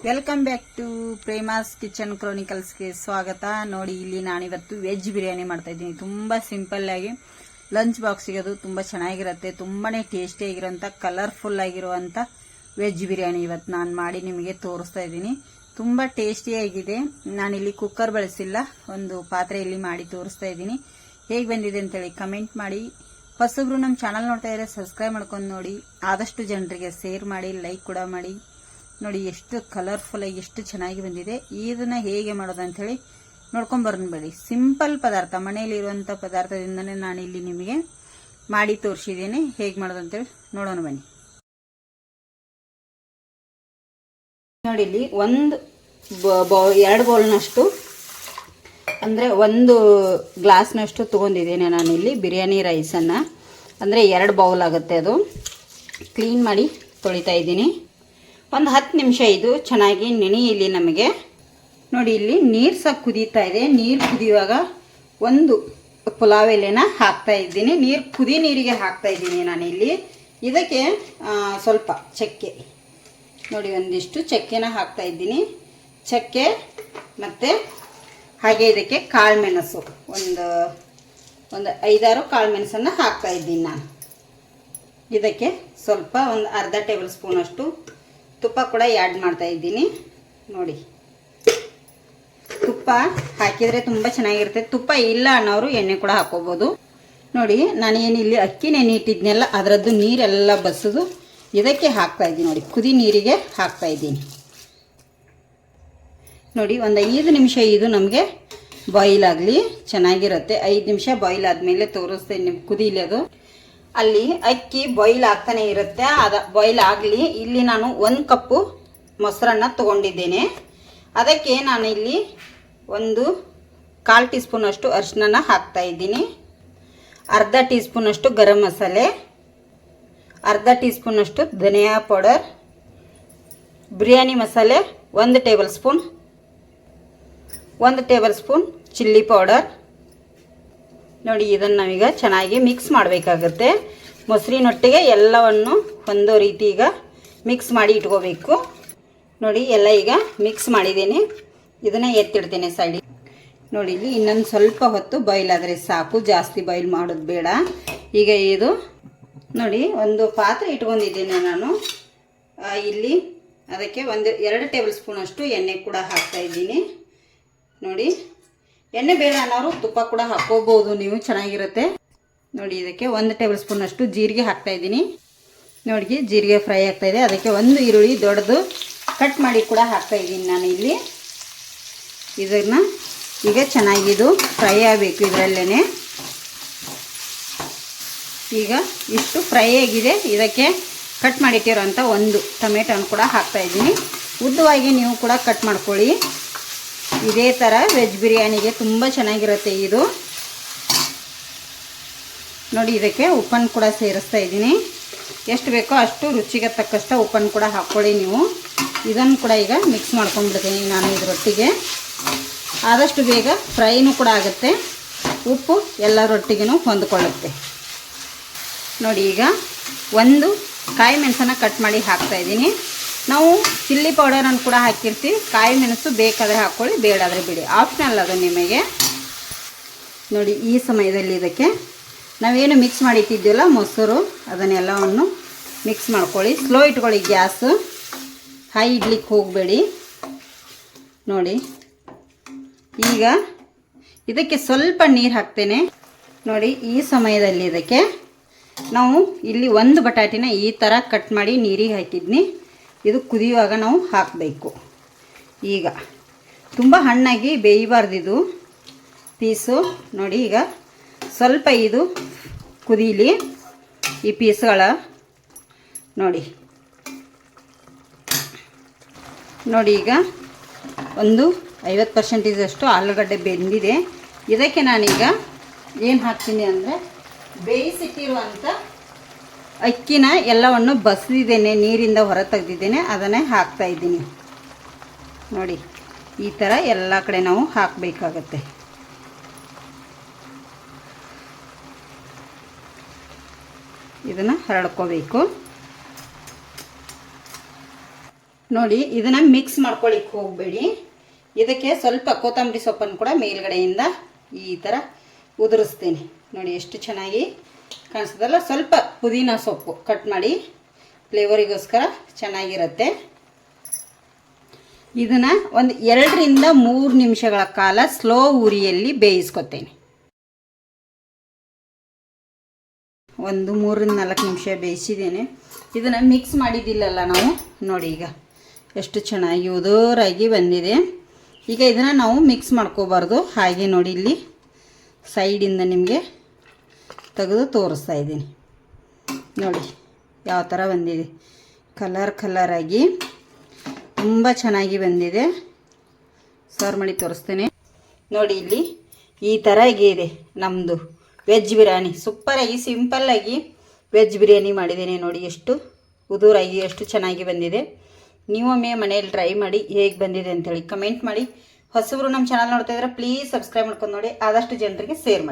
Welcome back to ಪ್ರೇಮಾಸ್ kitchen ಕ್ರಾನಿಕಲ್ಸ್ಗೆ ಸ್ವಾಗತ. ನೋಡಿ, ಇಲ್ಲಿ ನಾನಿವತ್ತು ವೆಜ್ ಬಿರಿಯಾನಿ ಮಾಡ್ತಾ ಇದ್ದೀನಿ. ತುಂಬಾ ಸಿಂಪಲ್ ಆಗಿ ಲಂಚ್ ಬಾಕ್ಸ್ಗೆ ಅದು ತುಂಬಾ ಚೆನ್ನಾಗಿರುತ್ತೆ. ತುಂಬಾನೇ ಟೇಸ್ಟಿ ಆಗಿರೋಂಥ ಕಲರ್ಫುಲ್ ಆಗಿರುವಂತ ವೆಜ್ ಬಿರಿಯಾನಿ ಇವತ್ತು ನಾನು ಮಾಡಿ ನಿಮಗೆ ತೋರಿಸ್ತಾ ಇದ್ದೀನಿ. ತುಂಬಾ ಟೇಸ್ಟಿ ಆಗಿದೆ. ನಾನಿಲ್ಲಿ ಕುಕ್ಕರ್ ಬಳಸಿಲ್ಲ, ಒಂದು ಪಾತ್ರೆಯಲ್ಲಿ ಮಾಡಿ ತೋರಿಸ್ತಾ ಇದ್ದೀನಿ. ಹೇಗೆ ಬಂದಿದೆ ಅಂತೇಳಿ ಕಮೆಂಟ್ ಮಾಡಿ. ಹೊಸಬ್ರು ನಮ್ಮ ಚಾನಲ್ ನೋಡ್ತಾ ಇದ್ರೆ ಸಬ್ಸ್ಕ್ರೈಬ್ ಮಾಡ್ಕೊಂಡು ನೋಡಿ. ಆದಷ್ಟು ಜನರಿಗೆ ಶೇರ್ ಮಾಡಿ, ಲೈಕ್ ಕೂಡ ಮಾಡಿ. ನೋಡಿ ಎಷ್ಟು ಕಲರ್ಫುಲ್ ಆಗಿ ಎಷ್ಟು ಚೆನ್ನಾಗಿ ಬಂದಿದೆ. ಇದನ್ನ ಹೇಗೆ ಮಾಡೋದು ಅಂತ ಹೇಳಿ ನೋಡ್ಕೊಂಡ್ ಬನ್ನಿ. ಸಿಂಪಲ್ ಪದಾರ್ಥ, ಮನೆಯಲ್ಲಿ ಇರುವಂತ ಪದಾರ್ಥದಿಂದನೇ ನಾನು ಇಲ್ಲಿ ನಿಮಗೆ ಮಾಡಿ ತೋರಿಸಿದ್ದೇನೆ. ಹೇಗೆ ಮಾಡೋದು ಅಂತೇಳಿ ನೋಡೋಣ ಬನ್ನಿ. ನೋಡಿ, ಇಲ್ಲಿ ಎರಡು ಬೌಲ್ನಷ್ಟು ಅಂದ್ರೆ ಒಂದು ಗ್ಲಾಸ್ನಷ್ಟು ತಗೊಂಡಿದ್ದೇನೆ ನಾನಿಲ್ಲಿ ಬಿರಿಯಾನಿ ರೈಸನ್ನು. ಅಂದರೆ 2 ಬೌಲ್ ಆಗುತ್ತೆ. ಅದು ಕ್ಲೀನ್ ಮಾಡಿ ತೊಳಿತಾ ಇದ್ದೀನಿ. ಒಂದು 10 ನಿಮಿಷ ಇದು ಚೆನ್ನಾಗಿ ನೆನೆಯಲಿ ನಮಗೆ. ನೋಡಿ, ಇಲ್ಲಿ ನೀರು ಸಹ ಕುದೀತಾ ಇದೆ. ನೀರು ಕುದಿಯುವಾಗ ಒಂದು ಪುಲಾವ್ ಎಲೆನ ಹಾಕ್ತಾ ಇದ್ದೀನಿ. ನೀರಿಗೆ ಹಾಕ್ತಾ ಇದ್ದೀನಿ ನಾನಿಲ್ಲಿ. ಇದಕ್ಕೆ ಸ್ವಲ್ಪ ಚಕ್ಕೆ, ನೋಡಿ ಒಂದಿಷ್ಟು ಚಕ್ಕೆನ ಹಾಕ್ತಾ ಇದ್ದೀನಿ. ಚಕ್ಕೆ ಮತ್ತು ಹಾಗೆ ಇದಕ್ಕೆ ಕಾಳುಮೆಣಸು, ಒಂದು 5-6 ಕಾಳುಮೆಣಸನ್ನು ಹಾಕ್ತಾ ಇದ್ದೀನಿ ನಾನು. ಇದಕ್ಕೆ ಸ್ವಲ್ಪ ಒಂದು ಅರ್ಧ ಟೇಬಲ್ ಸ್ಪೂನ್ ಅಷ್ಟು ತುಪ್ಪ ಕೂಡ ಆ್ಯಡ್ ಮಾಡ್ತಾ ಇದ್ದೀನಿ. ನೋಡಿ, ತುಪ್ಪ ಹಾಕಿದರೆ ತುಂಬ ಚೆನ್ನಾಗಿರುತ್ತೆ. ತುಪ್ಪ ಇಲ್ಲ ಅನ್ನೋರು ಎಣ್ಣೆ ಕೂಡ ಹಾಕೋಬೋದು. ನೋಡಿ, ನಾನು ಏನಿಲ್ಲಿ ಅಕ್ಕಿ ನೆನೆ ಇಟ್ಟಿದ್ನೆಲ್ಲ ಅದರದ್ದು ನೀರೆಲ್ಲ ಬಸಿದು ಇದಕ್ಕೆ ಹಾಕ್ತಾ ಇದ್ದೀನಿ. ನೋಡಿ, ಕುದಿ ನೀರಿಗೆ ಹಾಕ್ತಾ ಇದ್ದೀನಿ. ನೋಡಿ, ಒಂದು 5 ನಿಮಿಷ ಇದು ನಮಗೆ ಬಾಯ್ಲ್ ಆಗಲಿ, ಚೆನ್ನಾಗಿರುತ್ತೆ. 5 ನಿಮಿಷ ಬಾಯ್ಲ್ ಆದಮೇಲೆ ತೋರಿಸ್ತೇನೆ ನಿಮ್ಗೆ ಕುದೀಲಿ. ಅದು ಅಲ್ಲಿ ಅಕ್ಕಿ ಬಾಯ್ಲ್ ಆಗ್ತಾನೆ ಇರುತ್ತೆ. ಬಾಯ್ಲ್ ಆಗಲಿ. ಇಲ್ಲಿ ನಾನು 1 ಕಪ್ಪು ಮೊಸರನ್ನ ತಗೊಂಡಿದ್ದೇನೆ. ಅದಕ್ಕೆ ನಾನು ಇಲ್ಲಿ ಒಂದು 1/4 ಟೀ ಸ್ಪೂನ್ ಅಷ್ಟು ಅರಿಶಿನ ಹಾಕ್ತಾ ಇದ್ದೀನಿ. ಅರ್ಧ ಟೀ ಸ್ಪೂನ್ ಅಷ್ಟು ಗರಂ ಮಸಾಲೆ, ಅರ್ಧ ಟೀ ಸ್ಪೂನ್ ಅಷ್ಟು ಧನಿಯಾ ಪೌಡರ್, ಬಿರಿಯಾನಿ ಮಸಾಲೆ 1 table spoon, 1 table spoon chilli powder. ನೋಡಿ, ಇದನ್ನು ನಾವೀಗ ಚೆನ್ನಾಗಿ ಮಿಕ್ಸ್ ಮಾಡಬೇಕಾಗುತ್ತೆ. ಮೊಸರಿನೊಟ್ಟಿಗೆ ಎಲ್ಲವನ್ನು ಒಂದು ರೀತಿ ಈಗ ಮಿಕ್ಸ್ ಮಾಡಿ ಇಟ್ಕೋಬೇಕು. ನೋಡಿ, ಎಲ್ಲ ಈಗ ಮಿಕ್ಸ್ ಮಾಡಿದ್ದೀನಿ. ಇದನ್ನು ಎತ್ತಿಡ್ತೇನೆ ಸೈಡಿಗೆ. ನೋಡಿ, ಇಲ್ಲಿ ಇನ್ನೊಂದು ಸ್ವಲ್ಪ ಹೊತ್ತು ಬಾಯ್ಲ್ ಆದರೆ ಸಾಕು, ಜಾಸ್ತಿ ಬಾಯ್ಲ್ ಮಾಡೋದು ಬೇಡ. ಈಗ ಇದು ನೋಡಿ, ಒಂದು ಪಾತ್ರೆ ಇಟ್ಕೊಂಡಿದ್ದೇನೆ ನಾನು. ಇಲ್ಲಿ ಅದಕ್ಕೆ 2 ಟೇಬಲ್ ಸ್ಪೂನ್ ಅಷ್ಟು ಎಣ್ಣೆ ಕೂಡ ಹಾಕ್ತಾ ಇದ್ದೀನಿ. ನೋಡಿ, ಎಣ್ಣೆ ಬೇಡ ಅನ್ನೋರು ತುಪ್ಪ ಕೂಡ ಹಾಕೋಬಹುದು ನೀವು, ಚೆನ್ನಾಗಿರುತ್ತೆ. ನೋಡಿ, ಇದಕ್ಕೆ 1 ಟೇಬಲ್ ಸ್ಪೂನ್ ಅಷ್ಟು ಜೀರಿಗೆ ಹಾಕ್ತಾ ಇದ್ದೀನಿ. ನೋಡಿ, ಜೀರಿಗೆ ಫ್ರೈ ಆಗ್ತಾ ಇದೆ. ಅದಕ್ಕೆ 1 ಈರುಳ್ಳಿ ದೊಡ್ಡದು ಕಟ್ ಮಾಡಿ ಕೂಡ ಹಾಕ್ತಾ ಇದ್ದೀನಿ ನಾನು ಇಲ್ಲಿ. ಇದನ್ನ ಈಗ ಚೆನ್ನಾಗಿದು ಫ್ರೈ ಆಗಬೇಕು ಇದರಲ್ಲೇನೆ. ಈಗ ಇಷ್ಟು ಫ್ರೈ ಆಗಿದೆ. ಇದಕ್ಕೆ ಕಟ್ ಮಾಡಿಟ್ಟಿರೋಂಥ 1 ಟೊಮೆಟೊನ ಕೂಡ ಹಾಕ್ತಾ ಇದ್ದೀನಿ. ಉದ್ದವಾಗಿ ನೀವು ಕೂಡ ಕಟ್ ಮಾಡ್ಕೊಳ್ಳಿ. ಇದೇ ಥರ ವೆಜ್ ಬಿರಿಯಾನಿಗೆ ತುಂಬ ಚೆನ್ನಾಗಿರುತ್ತೆ ಇದು. ನೋಡಿ, ಇದಕ್ಕೆ ಉಪ್ಪನ್ನು ಕೂಡ ಸೇರಿಸ್ತಾ ಇದ್ದೀನಿ. ಎಷ್ಟು ಬೇಕೋ ಅಷ್ಟು ರುಚಿಗೆ ತಕ್ಕಷ್ಟು ಉಪ್ಪನ್ನು ಕೂಡ ಹಾಕ್ಕೊಳ್ಳಿ ನೀವು. ಇದನ್ನು ಕೂಡ ಈಗ ಮಿಕ್ಸ್ ಮಾಡ್ಕೊಂಡ್ಬಿಡ್ತೀನಿ ನಾನು ಇದರೊಟ್ಟಿಗೆ. ಆದಷ್ಟು ಬೇಗ ಫ್ರೈನೂ ಕೂಡ ಆಗುತ್ತೆ, ಉಪ್ಪು ಎಲ್ಲರೊಟ್ಟಿಗೂ ಹೊಂದ್ಕೊಳ್ಳುತ್ತೆ. ನೋಡಿ, ಈಗ 1 ಕಾಯಿ ಮೆಣಸನ್ನು ಕಟ್ ಮಾಡಿ ಹಾಕ್ತಾ ಇದ್ದೀನಿ. ನಾವು ಚಿಲ್ಲಿ ಪೌಡರನ್ನು ಕೂಡ ಹಾಕಿರ್ತೀವಿ. ಕಾಯಿ ಮೆಣಸು ಬೇಕಾದರೆ ಹಾಕ್ಕೊಳ್ಳಿ, ಬೇಡಾದರೆ ಬಿಡಿ, ಆಪ್ಷನಲ್ ಅದು ನಿಮಗೆ. ನೋಡಿ, ಈ ಸಮಯದಲ್ಲಿ ಇದಕ್ಕೆ ನಾವೇನು ಮಿಕ್ಸ್ ಮಾಡಿಟ್ಟಿದ್ದೀವಲ್ಲ ಮೊಸರು, ಅದನ್ನೆಲ್ಲವನ್ನು ಮಿಕ್ಸ್ ಮಾಡ್ಕೊಳ್ಳಿ. ಸ್ಲೋ ಇಟ್ಕೊಳ್ಳಿ ಗ್ಯಾಸು, ಹೈ ಇಡ್ಲಿಕ್ಕೆ ಹೋಗಬೇಡಿ. ನೋಡಿ, ಈಗ ಇದಕ್ಕೆ ಸ್ವಲ್ಪ ನೀರು ಹಾಕ್ತೇನೆ. ನೋಡಿ, ಈ ಸಮಯದಲ್ಲಿ ಇದಕ್ಕೆ ನಾವು ಇಲ್ಲಿ 1 ಬಟಾಟಿನ ಈ ಥರ ಕಟ್ ಮಾಡಿ ನೀರಿಗೆ ಹಾಕಿದ್ನಿ. ಇದು ಕುದಿಯುವಾಗ ನಾವು ಹಾಕಬೇಕು. ಈಗ ತುಂಬ ಹಣ್ಣಾಗಿ ಬೇಯಬಾರ್ದು ಇದು ಪೀಸು. ನೋಡಿ, ಈಗ ಸ್ವಲ್ಪ ಇದು ಕುದೀಲಿ ಈ ಪೀಸ್ಗಳ. ನೋಡಿ, ಈಗ ಒಂದು 50% ಅಷ್ಟು ಆಲೂಗಡ್ಡೆ ಬೆಂದಿದೆ. ಇದಕ್ಕೆ ನಾನೀಗ ಏನು ಹಾಕ್ತೀನಿ ಅಂದರೆ ಬೇಯಿಸಿಟ್ಟಿರುವಂಥ ಅಕ್ಕಿನ ಎಲ್ಲವನ್ನು ಬಸಿದಿದ್ದೇನೆ, ನೀರಿಂದ ಹೊರ ತೆಗೆದಿದ್ದೇನೆ, ಅದನ್ನೇ ಹಾಕ್ತಾ ಇದ್ದೀನಿ. ನೋಡಿ, ಈ ಥರ ಎಲ್ಲ ಕಡೆ ನಾವು ಹಾಕಬೇಕಾಗತ್ತೆ. ಇದನ್ನು ಹರಡ್ಕೋಬೇಕು. ನೋಡಿ ಇದನ್ನು ಮಿಕ್ಸ್ ಮಾಡ್ಕೊಳ್ಳಿಕ್ಕೆ ಹೋಗಬೇಡಿ. ಇದಕ್ಕೆ ಸ್ವಲ್ಪ ಕೊತ್ತಂಬರಿ ಸೊಪ್ಪನ್ನು ಕೂಡ ಮೇಲ್ಗಡೆಯಿಂದ ಈ ಥರ ಉದುರಿಸ್ತೀನಿ. ನೋಡಿ ಎಷ್ಟು ಚೆನ್ನಾಗಿ ಕಾಣಿಸ್ತದಲ್ಲ. ಸ್ವಲ್ಪ ಪುದೀನ ಸೊಪ್ಪು ಕಟ್ ಮಾಡಿ ಫ್ಲೇವರಿಗೋಸ್ಕರ ಚೆನ್ನಾಗಿರುತ್ತೆ. ಇದನ್ನು ಒಂದು 2 ರಿಂದ 3 ನಿಮಿಷಗಳ ಕಾಲ ಸ್ಲೋ ಉರಿಯಲ್ಲಿ ಬೇಯಿಸ್ಕೊತೇನೆ. ಒಂದು 3 ರಿಂದ 4 ನಿಮಿಷ ಬೇಯಿಸಿದ್ದೇನೆ. ಇದನ್ನು ಮಿಕ್ಸ್ ಮಾಡಿದ್ದಿಲ್ಲಲ್ಲ ನಾವು, ನೋಡಿ ಈಗ ಎಷ್ಟು ಚೆನ್ನಾಗಿ ಉದುರಾಗಿ ಬಂದಿದೆ. ಈಗ ಇದನ್ನು ನಾವು ಮಿಕ್ಸ್ ಮಾಡ್ಕೋಬಾರ್ದು. ಹಾಗೆ ನೋಡಿ ಇಲ್ಲಿ ಸೈಡಿಂದ ನಿಮಗೆ ತೆಗೆದು ತೋರಿಸ್ತಾ ಇದ್ದೀನಿ. ನೋಡಿ ಯಾವ ಥರ ಬಂದಿದೆ, ಕಲರಾಗಿ ತುಂಬ ಚೆನ್ನಾಗಿ ಬಂದಿದೆ. ಸರ್ವ್ ಮಾಡಿ ತೋರಿಸ್ತೇನೆ. ನೋಡಿ ಇಲ್ಲಿ ಈ ಥರ ಇದೆ ನಮ್ಮದು ವೆಜ್ ಬಿರಿಯಾನಿ. ಸೂಪರಾಗಿ ಸಿಂಪಲ್ಲಾಗಿ ವೆಜ್ ಬಿರಿಯಾನಿ ಮಾಡಿದ್ದೇನೆ. ನೋಡಿ ಎಷ್ಟು ಉದುರಾಗಿ ಎಷ್ಟು ಚೆನ್ನಾಗಿ ಬಂದಿದೆ. ನೀವೊಮ್ಮೆ ಮನೆಯಲ್ಲಿ ಟ್ರೈ ಮಾಡಿ ಹೇಗೆ ಬಂದಿದೆ ಅಂಥೇಳಿ ಕಮೆಂಟ್ ಮಾಡಿ. ಹೊಸಬರು ನಮ್ಮ ಚಾನಲ್ ನೋಡ್ತಾ ಇದ್ರೆ ಪ್ಲೀಸ್ ಸಬ್ಸ್ಕ್ರೈಬ್ ಮಾಡ್ಕೊಂಡು ನೋಡಿ, ಆದಷ್ಟು ಜನರಿಗೆ ಶೇರ್ ಮಾಡಿ.